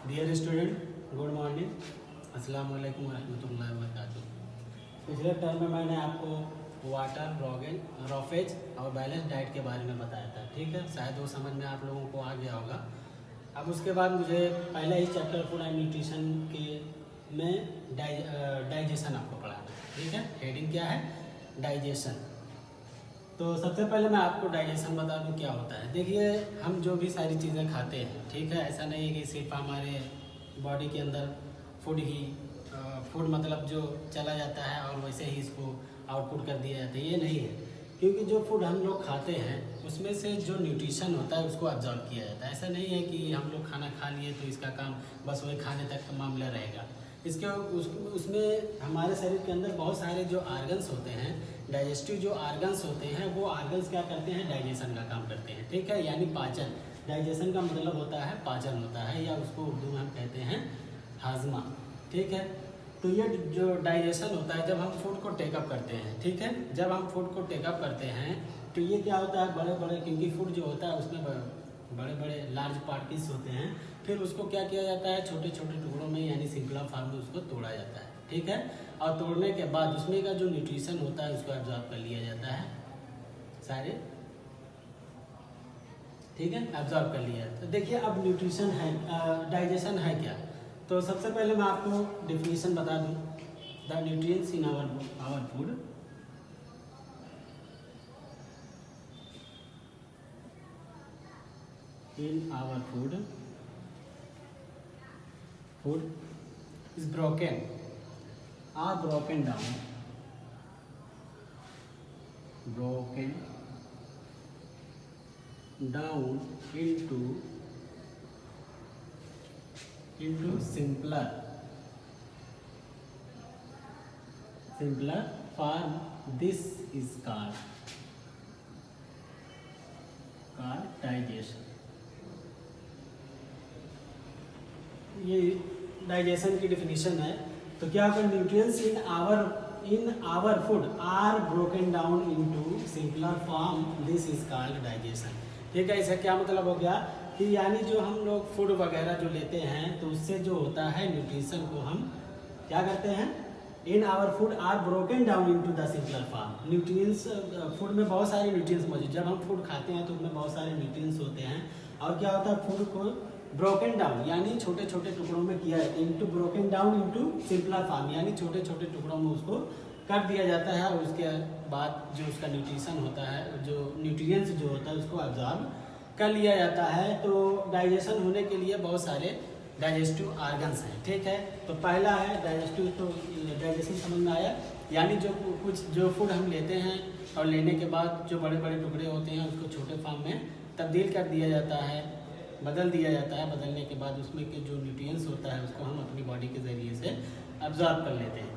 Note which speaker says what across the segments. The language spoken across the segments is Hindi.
Speaker 1: डियर स्टूडेंट, गुड मॉर्निंग, अस्सलाम वालेकुम रहमतुल्लाहि व बरकातुहू। पिछले टर्म में मैंने आपको वाटर, रॉफेज और बैलेंस डाइट के बारे में बताया था, ठीक है। शायद वो समझ में आप लोगों को आ गया होगा। अब उसके बाद मुझे पहले ही चैप्टर फूड एंड न्यूट्रिशन के में डाइजेशन आपको पढ़ाना है, ठीक है। हेडिंग क्या है? डाइजेशन। तो सबसे पहले मैं आपको डाइजेशन बता दूं क्या होता है। देखिए, हम जो भी सारी चीज़ें खाते हैं, ठीक है, ऐसा नहीं है कि सिर्फ हमारे बॉडी के अंदर फूड ही फूड मतलब जो चला जाता है और वैसे ही इसको आउटपुट कर दिया जाता है, ये नहीं है। क्योंकि जो फूड हम लोग खाते हैं उसमें से जो न्यूट्रिशन होता है उसको अब्जॉर्ब किया जाता है। ऐसा नहीं है कि हम लोग खाना खा लिए तो इसका काम बस वही खाने तक का मामला रहेगा। इसके उसमें हमारे शरीर के अंदर बहुत सारे जो आर्गन्स होते हैं, डाइजेस्टिव जो आर्गन्स होते हैं, वो आर्गन्स क्या करते हैं? डाइजेशन का काम करते हैं, ठीक है। यानी पाचन। डाइजेशन का मतलब होता है पाचन होता है, या उसको उर्दू में हम कहते हैं हाजमा, ठीक है। तो ये जो डाइजेशन होता है जब हम फूड को टेकअप करते हैं, ठीक है, जब हम फूड को टेकअप करते हैं तो ये क्या होता है, बड़े बड़े, क्योंकि फूड जो होता है उसमें बड़े बड़े लार्ज पार्टिकल्स होते हैं, फिर उसको क्या किया जाता है? छोटे छोटे टुकड़ों में यानी सिंपल फॉर्म में उसको तोड़ा जाता है, ठीक है। और तोड़ने के बाद उसमें का जो न्यूट्रिशन होता है उसको एब्जॉर्ब कर लिया जाता है सारे, ठीक है, एब्जॉर्ब कर लिया। तो देखिए, अब न्यूट्रिशन है, डाइजेशन है क्या। तो सबसे पहले मैं आपको डिफिनीशन बता दूं। The nutrients in our food, in our food is broken or broken down into simpler form. This is called digestion. ये डाइजेशन की डिफिनीशन है। तो क्या होगा? Nutrients in our food are broken down into simpler form, this is called digestion, ठीक है। इसका क्या मतलब हो गया कि यानी जो हम लोग फूड वगैरह जो लेते हैं तो उससे जो होता है न्यूट्रिशन को हम क्या करते हैं? In our food are broken down into the simpler form. Nutrients, food में बहुत सारे न्यूट्रिएंट्स मौजूद। जब हम फूड खाते हैं तो उसमें बहुत सारे न्यूट्रिएंट्स होते हैं, और क्या होता है? फूड को ब्रोकन डाउन यानी छोटे छोटे टुकड़ों में किया, into broken down into simpler form यानी छोटे छोटे टुकड़ों में उसको कर दिया जाता है, और उसके बाद जो उसका न्यूट्रिशन होता है, जो न्यूट्रिएंट्स जो होता है उसको एब्जॉर्ब कर लिया जाता है। तो डाइजेशन होने के लिए बहुत सारे डाइजेस्टिव आर्गन्स हैं, ठीक है। तो पहला है डाइजेस्टिव, तो डाइजेशन समझ में आया, यानी जो फूड हम लेते हैं और लेने के बाद जो बड़े बड़े टुकड़े होते हैं उसको छोटे फॉर्म में तब्दील कर दिया जाता है, बदल दिया जाता है। बदलने के बाद उसमें के जो न्यूट्रिएंट्स होता है उसको हम अपनी बॉडी के ज़रिए से अब्जॉर्ब कर लेते हैं,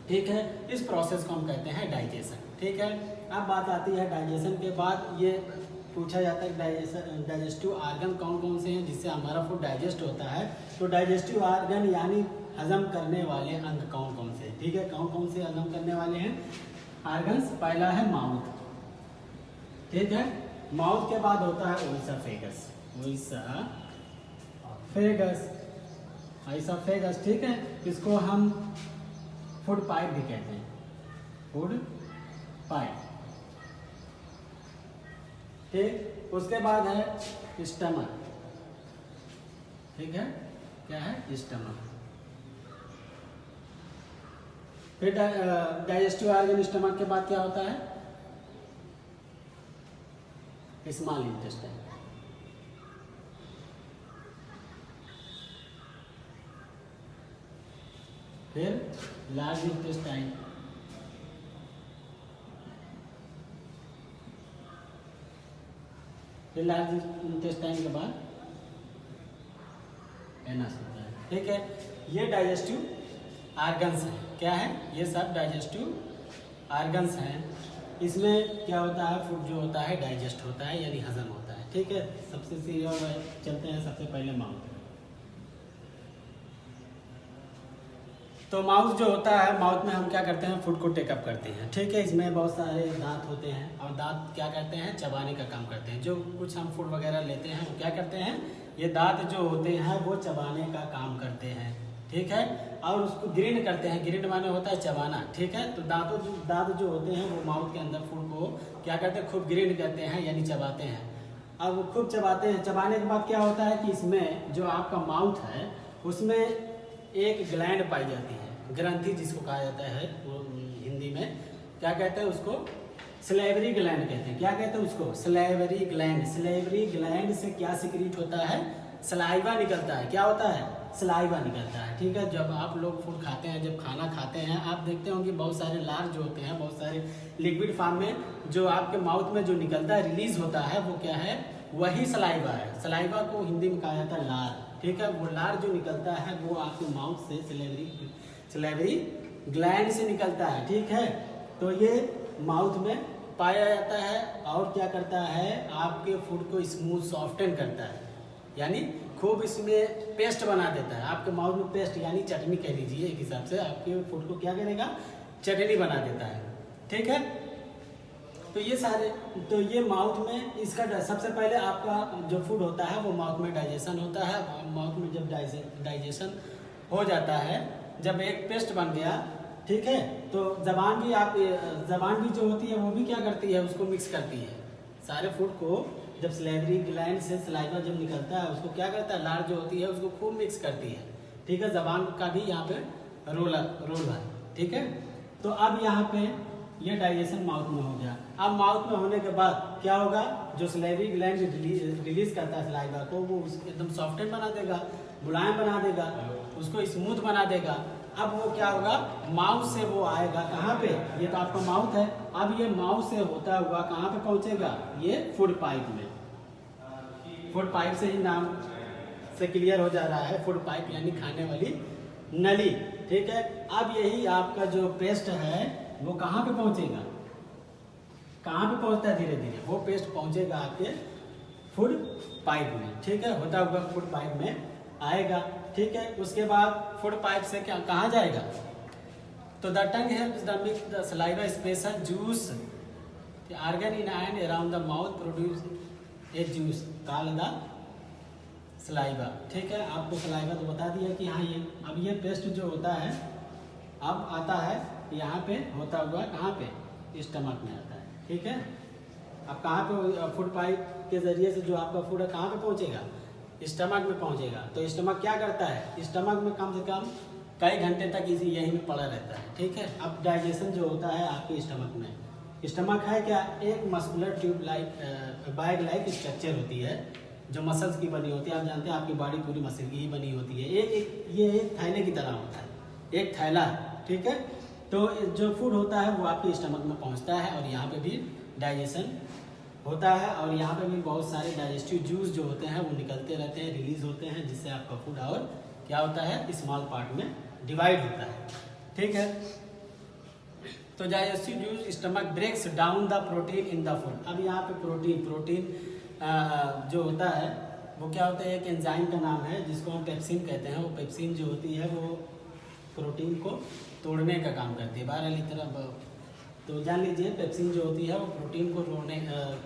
Speaker 1: ठीक है। इस प्रोसेस को हम कहते हैं डाइजेशन, ठीक है। अब बात आती है डाइजेशन के बाद ये पूछा जाता है डाइजेस्टिव आर्गन कौन कौन से हैं जिससे हमारा फूड डाइजेस्ट होता है। तो डाइजेस्टिव आर्गन यानी हजम करने वाले अंग कौन कौन से हैं, ठीक है। कौन कौन से हजम करने वाले हैं आर्गन्स? पहला है माउथ, ठीक है। माउथ के बाद होता है ओइसोफेगस, ठीक है। इसको हम फूड पाइप भी कहते हैं, फूड पाइप, ठीक। उसके बाद है स्टमक, ठीक है। क्या है? स्टमक। फिर डाइजेस्टिव ऑर्गन स्टमक के बाद क्या होता है? स्मॉल इंटेस्टाइन, फिर लार्ज इंटेस्टाइन, फिर लार्ज इंटेस्टाइन के बाद एनस होता है, ठीक है। ये डाइजेस्टिव आर्गन्स हैं। क्या है? ये सब डाइजेस्टिव आर्गन्स हैं। इसमें क्या होता है? फूड जो होता है डाइजेस्ट होता है यानी हजम होता है, ठीक है। सबसे सीरियल चलते हैं सबसे पहले माउथ। तो माउथ जो होता है, माउथ में हम क्या करते हैं, फूड को टेकअप करते हैं, ठीक है। इसमें बहुत सारे दांत होते हैं और दांत क्या करते हैं, चबाने का काम करते हैं। जो कुछ हम फूड वगैरह लेते हैं वो क्या करते हैं, ये दांत जो होते हैं वो चबाने का काम करते हैं, ठीक है। और उसको ग्रिंड करते हैं, ग्रिंड माने होता है चबाना, ठीक है। तो दांत जो होते हैं वो माउथ के अंदर फूड को क्या करते हैं, खूब ग्रिंड करते हैं, यानी चबाते हैं। अब वो खूब चबाते हैं, चबाने के बाद क्या होता है कि इसमें जो आपका माउथ है उसमें एक ग्लैंड पाई जाती है, ग्रंथि जिसको कहा जाता है, वो हिंदी में क्या कहते हैं उसको, सलेवरी ग्लैंड कहते हैं। क्या कहते हैं उसको, सलेवरी ग्लैंड। सलेवरी ग्लैंड से क्या सिक्रीट होता है, सलाइवा निकलता है। क्या होता है, सलाइवा निकलता है, ठीक है। जब आप लोग फूड खाते हैं, जब खाना खाते हैं, आप देखते होंगे बहुत सारे लार जो होते हैं, बहुत सारे लिक्विड फॉर्म में जो आपके माउथ में जो निकलता है, रिलीज होता है, वो क्या है, वही सलाइवा है। सलाइवा को हिंदी में कहा जाता है लार, ठीक है। वो लार जो निकलता है वो आपके माउथ से सलेवरी ग्लैंड से निकलता है, ठीक है। तो ये माउथ में पाया जाता है और क्या करता है, आपके फूड को स्मूथ सॉफ्टन करता है, यानी खूब इसमें पेस्ट बना देता है। आपके माउथ में पेस्ट यानी चटनी कह लीजिए, एक हिसाब से आपके फूड को क्या करेगा, चटनी बना देता है, ठीक है। तो ये सारे, तो ये माउथ में इसका सबसे पहले आपका जो फूड होता है वो माउथ में डाइजेशन होता है। माउथ में जब डाइजेशन हो जाता है, जब एक पेस्ट बन गया, ठीक है, तो जबान भी जो होती है वो भी क्या करती है, उसको मिक्स करती है सारे फूड को। जब सलेवरी ग्लैंड से सलाइवा जब निकलता है उसको क्या करता है, लार जो होती है उसको खूब मिक्स करती है, ठीक है। जबान का भी यहाँ पे रोल है, ठीक है। तो अब यहाँ पे ये डाइजेशन माउथ में हो गया। अब माउथ में होने के बाद क्या होगा, जो सलेवरी ग्लैंड रिलीज करता है सलाइवा को, वो एकदम सॉफ्टन बना देगा, मुलायम बना देगा, उसको स्मूथ बना देगा। अब वो क्या होगा, माउथ से वो आएगा कहाँ पे, ये तो आपका माउथ है। अब ये माउथ से होता हुआ कहाँ पे पहुँचेगा, ये फूड पाइप में। फूड पाइप से ही नाम से क्लियर हो जा रहा है, फूड पाइप यानी खाने वाली नली, ठीक है। अब यही आपका जो पेस्ट है वो कहाँ पे पहुँचेगा, कहाँ पे पहुँचता है, धीरे धीरे वो पेस्ट पहुँचेगा आपके फूड पाइप में, ठीक है। होता हुआ फूड पाइप में आएगा, ठीक है। उसके बाद फूड पाइप से क्या कहाँ जाएगा, तो the tongue helps the mix the saliva special juice the organ in and around the mouth produce a juice called the saliva, ठीक है। आपको सलाइवा तो बता दिया कि हाँ ये, अब ये पेस्ट जो होता है अब आता है यहाँ पे, होता हुआ कहाँ पे, स्टमक में आता है, ठीक है। अब कहाँ पे, फूड पाइप के जरिए से जो आपका फूड है कहाँ पे पहुँचेगा, स्टमक में पहुँचेगा। तो स्टमक क्या करता है, स्टमक में कम से कम कई घंटे तक इसी यहीं में पड़ा रहता है, ठीक है। अब डाइजेशन जो होता है आपके स्टमक में, स्टमक है क्या, एक muscular tube like bag like structure होती है जो मसल्स की बनी होती है। आप जानते हैं आपकी बॉडी पूरी मसल की ही बनी होती है। ये एक थैले की तरह होता है, एक थैला, ठीक है। तो जो फूड होता है वो आपके स्टमक में पहुंचता है और यहाँ पे भी डाइजेशन होता है और यहाँ पे भी बहुत सारे डाइजेस्टिव जूस जो होते हैं वो निकलते रहते हैं, रिलीज होते हैं, जिससे आपका फूड और क्या होता है, स्मॉल पार्ट में डिवाइड होता है, ठीक है। तो digestive juice stomach breaks down the protein in the food. अब यहाँ पे प्रोटीन जो होता है वो क्या होता है, एक एंजाइम का नाम है जिसको हम पेप्सिन कहते हैं। वो पेप्सिन जो होती है वो प्रोटीन को तोड़ने का काम करती है। बहरहाल इस तरह तो जान लीजिए, पेप्सिन जो होती है वो प्रोटीन को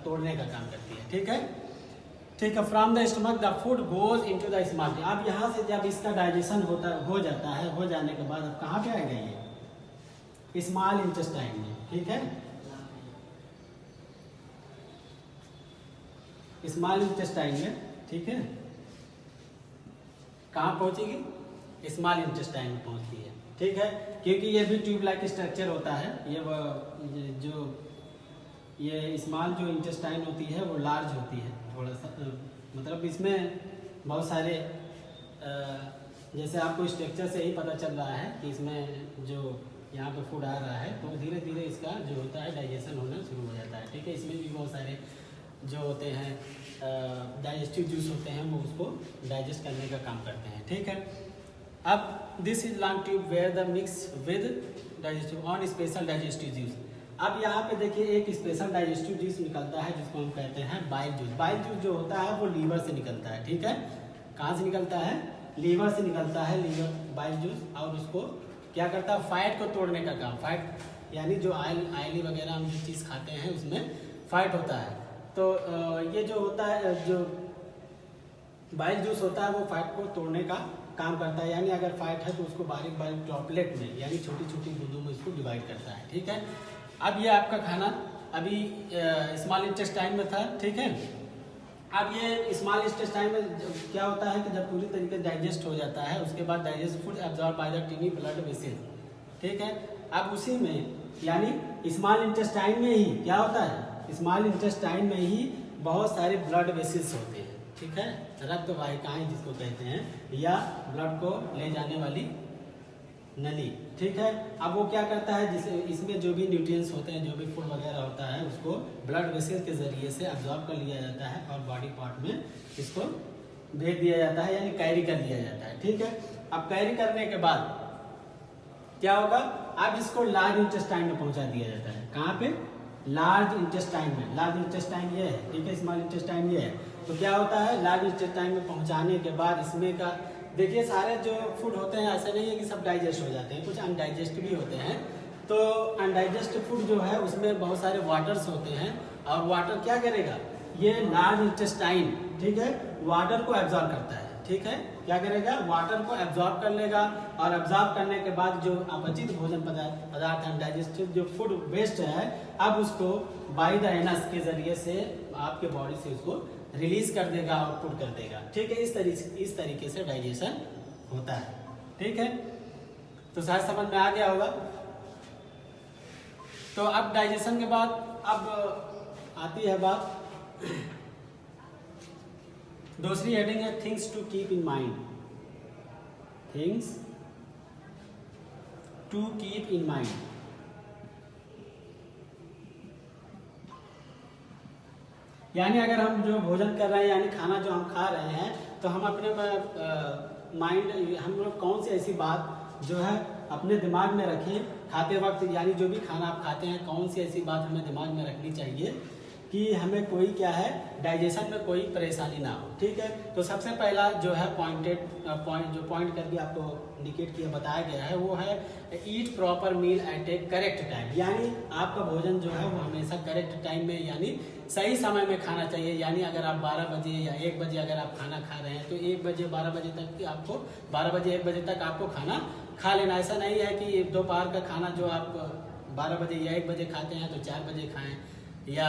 Speaker 1: तोड़ने का काम करती है, ठीक है, ठीक है। From the stomach the food goes into the small. अब यहाँ से जब इसका डाइजेशन हो जाता है, हो जाने के बाद अब कहाँ पे आएगा, ये स्मॉल इंटेस्टाइन में, ठीक है। स्मॉल इंटेस्टाइन में, ठीक है, कहाँ पहुँचेगी, स्मॉल इंटेस्टाइन में पहुँचती है, ठीक है। क्योंकि ये भी ट्यूब लाइक स्ट्रक्चर होता है। ये स्मॉल जो इंटेस्टाइन होती है वो लार्ज होती है थोड़ा सा, मतलब इसमें बहुत सारे जैसे आपको स्ट्रक्चर से ही पता चल रहा है कि इसमें जो यहाँ पे फूड आ रहा है तो धीरे धीरे इसका जो होता है डाइजेशन होना शुरू हो जाता है, ठीक है। इसमें भी बहुत सारे जो होते हैं डाइजेस्टिव जूस होते हैं वो उसको डाइजेस्ट करने का काम करते हैं, ठीक है। अब this is long tube where the mix with digestive on special digestive juice. अब यहाँ पे देखिए एक स्पेशल डाइजेस्टिव जूस निकलता है जिसको हम कहते हैं बाइल जूस। बाइल जूस जो होता है वो लीवर से निकलता है, ठीक है। कहाँ से निकलता है, लीवर से निकलता है लीवर बाइल जूस। और उसको क्या करता है, फैट को तोड़ने का काम। फैट यानी जो ऑयली वगैरह हम जो चीज़ खाते हैं उसमें फैट होता है। तो ये जो होता है, जो बाइल जूस होता है वो फैट को तोड़ने का काम करता है। यानी अगर फैट है तो उसको बारीक बारीक ड्रॉपलेट में यानी छोटी छोटी बूंदों में इसको डिवाइड करता है। ठीक है, अब ये आपका खाना अभी स्मॉल इंटेस्टाइन में था। ठीक है, अब ये स्मॉल इंटेस्टाइन में क्या होता है कि जब पूरी तरीके से डाइजेस्ट हो जाता है उसके बाद digest food absorb by the टिनी blood vessel. ठीक है, अब उसी में यानी स्मॉल इंटेस्टाइन में ही क्या होता है, स्मॉल इंटेस्टाइन में ही बहुत सारे ब्लड वेसल्स होते हैं। ठीक है, रक्त वाहिकाएं जिसको कहते हैं, या ब्लड को ले जाने वाली नली। ठीक है, अब वो क्या करता है, जिसे इसमें जो भी न्यूट्रिएंट्स होते हैं, जो भी फूड वगैरह होता है उसको ब्लड वेसल्स के जरिए से अब्जॉर्ब कर लिया जाता है और बॉडी पार्ट में इसको भेज दिया जाता है, यानी कैरी कर लिया जाता है। ठीक है, अब कैरी करने के बाद क्या होगा, अब इसको लार्ज इंटेस्टाइन में पहुंचा दिया जाता है। कहाँ पे, लार्ज इंटेस्टाइन में। लार्ज इंटेस्टाइन ये है, ठीक है, स्मॉल इंटेस्टाइन ये है। तो क्या होता है, लार्ज इंटेस्टाइन में पहुंचाने के बाद इसमें का देखिए सारे जो फूड होते हैं ऐसा नहीं है कि सब डाइजेस्ट हो जाते हैं, कुछ अनडाइजेस्ट भी होते हैं। तो अनडाइजेस्ट फूड जो है उसमें बहुत सारे वाटर्स होते हैं, और वाटर क्या करेगा, ये लार्ज इंटेस्टाइन, ठीक है, वाटर को एब्जॉर्ब करता है। ठीक है, क्या करेगा, वाटर को एब्जॉर्ब कर लेगा, और एब्जॉर्ब करने के बाद जो अपचित भोजन पदार्थ अनडाइजेस्टेड जो फूड वेस्ट है, अब उसको बाय द एनस के जरिए से आपके बॉडी से उसको रिलीज कर देगा, आउटपुट कर देगा। ठीक है, इस तरीके से डाइजेशन होता है। ठीक है, तो शायद समझ में आ गया होगा। तो अब डाइजेशन के बाद अब आती है बात, दूसरी हेडिंग है things to keep in mind. Things to keep in mind, यानी अगर हम जो भोजन कर रहे हैं, यानी खाना जो हम खा रहे हैं, तो हम अपने माइंड, हम लोग कौन सी ऐसी बात जो है अपने दिमाग में रखें खाते वक्त, यानी जो भी खाना आप खाते हैं कौन सी ऐसी बात हमें दिमाग में रखनी चाहिए कि हमें कोई क्या है, डाइजेशन में कोई परेशानी ना हो। ठीक है, तो सबसे पहला जो है पॉइंट करके आपको इंडिकेट किया बताया गया है, वो है eat proper meal at a correct time. यानी आपका भोजन जो है वो हमेशा करेक्ट टाइम में, यानी सही समय में खाना चाहिए। यानी अगर आप 12 बजे या 1 बजे अगर आप खाना खा रहे हैं, तो 1 बजे 12 बजे तक आपको 12 बजे 1 बजे तक आपको खाना खा लेना। ऐसा नहीं है कि दोपहर का खाना जो आप 12 बजे या 1 बजे खाते हैं तो 4 बजे खाएं, या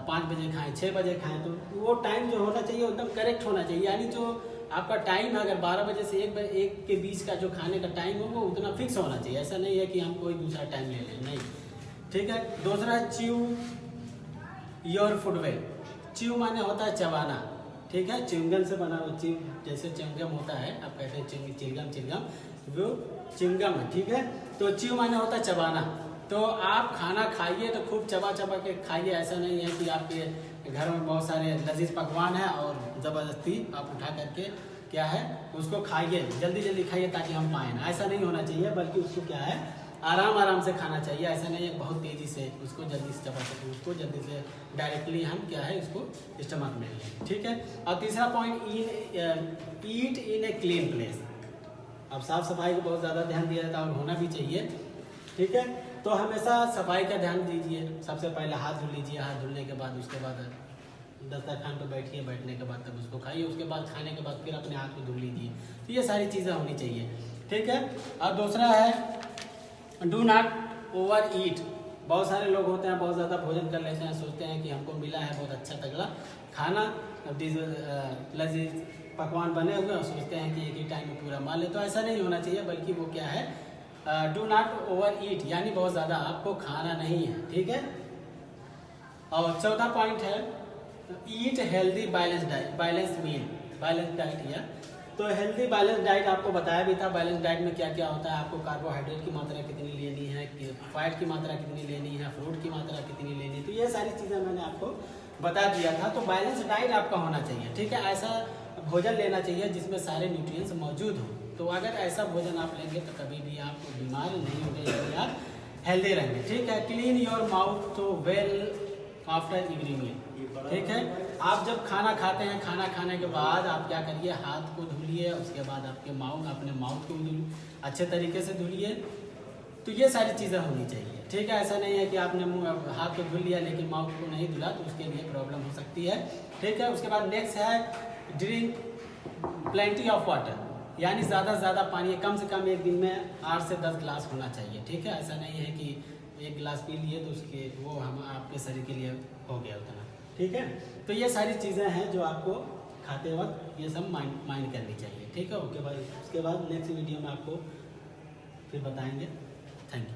Speaker 1: 5 बजे खाएं, 6 बजे खाएं। तो वो टाइम जो होना चाहिए एकदम करेक्ट होना चाहिए। यानी जो आपका टाइम है, अगर 12 बजे से 1 के बीच का जो खाने का टाइम हो वो उतना फिक्स होना चाहिए। ऐसा नहीं है कि हम कोई दूसरा टाइम ले लें, नहीं। ठीक है, दूसरा chew your food well. Chew माने होता है चबाना। ठीक है, च्युइंगम से बना हुआ, च्यू जैसे च्युइंगम होता है, आप कहते हैं चिलगम, वो च्युइंगम है। ठीक है, तो च्यू माने होता है चबाना। तो आप खाना खाइए तो खूब चबा के खाइए। ऐसा नहीं है कि आपके घर में बहुत सारे लजीज पकवान है और ज़बरदस्ती आप उठा करके क्या है उसको खाइए, जल्दी खाइए ताकि हम पाएं। ऐसा नहीं होना चाहिए, बल्कि उसको क्या है आराम से खाना चाहिए। ऐसा नहीं है बहुत तेज़ी से उसको जल्दी से चबा सकें, उसको जल्दी से डायरेक्टली हम क्या है उसको स्टमक में लें। ठीक है, और तीसरा point, eat in a clean place. अब साफ सफाई को बहुत ज़्यादा ध्यान दिया जाता है और होना भी चाहिए। ठीक है, तो हमेशा सफाई का ध्यान दीजिए। सबसे पहले हाथ धुल लीजिए, हाथ धुलने के बाद उसके बाद दस्तरखान पर बैठिए, बैठने के बाद तब उसको खाइए, उसके बाद खाने के बाद फिर अपने हाथ को धुल लीजिए। तो ये सारी चीज़ें होनी चाहिए। ठीक है, और दूसरा है डू नॉट ओवर ईट। बहुत सारे लोग होते हैं बहुत ज़्यादा भोजन कर लेते हैं, सोचते हैं कि हमको मिला है बहुत अच्छा तगड़ा खाना, लजीज पकवान बने हुए, और सोचते हैं कि एक ही टाइम में पूरा मार ले। तो ऐसा नहीं होना चाहिए, बल्कि वो क्या है, डू नॉट ओवर ईट, यानी बहुत ज़्यादा आपको खाना नहीं है। ठीक है, और चौथा पॉइंट है eat healthy balance meal, balance diet. या तो हेल्दी बैलेंस डाइट आपको बताया भी था। बैलेंस डाइट में क्या क्या होता है, आपको कार्बोहाइड्रेट की मात्रा कितनी लेनी है, फैट की मात्रा कितनी लेनी है, फ्रूट की मात्रा कितनी लेनी है, तो ये सारी चीज़ें मैंने आपको बता दिया था। तो बैलेंस डाइट आपका होना चाहिए। ठीक है, ऐसा भोजन लेना चाहिए जिसमें सारे न्यूट्रिएंट्स मौजूद हों। तो अगर ऐसा भोजन आप लेंगे तो कभी भी आप बीमार नहीं होंगे, आप हेल्दी रहेंगे। ठीक है, क्लीन योर माउथ तो वेल आफ्टर एवरी मील। ठीक है, आप जब खाना खाते हैं, खाना खाने के बाद आप क्या करिए, हाथ को धुलिए, उसके बाद आपके अपने माउथ को अच्छे तरीके से धुलिए। तो ये सारी चीज़ें होनी चाहिए, ठीक है। ऐसा नहीं है कि आपने मुंह हाथ को धुल लिया लेकिन माउथ को नहीं धुला, तो उसके लिए प्रॉब्लम हो सकती है, ठीक है। उसके बाद नेक्स्ट है ड्रिंक प्लेंटी ऑफ वाटर, यानी ज़्यादा से ज़्यादा पानी, कम से कम एक दिन में 8 से 10 गिलास होना चाहिए, ठीक है। ऐसा नहीं है कि एक गिलास पी लिए तो उसके वो हम आपके शरीर के लिए हो गया उतना, ठीक है। तो ये सारी चीज़ें हैं जो आपको खाते वक्त ये सब माइंड करनी चाहिए, ठीक है। ओके भाई, उसके बाद नेक्स्ट वीडियो में आपको फिर बताएंगे। Thank you.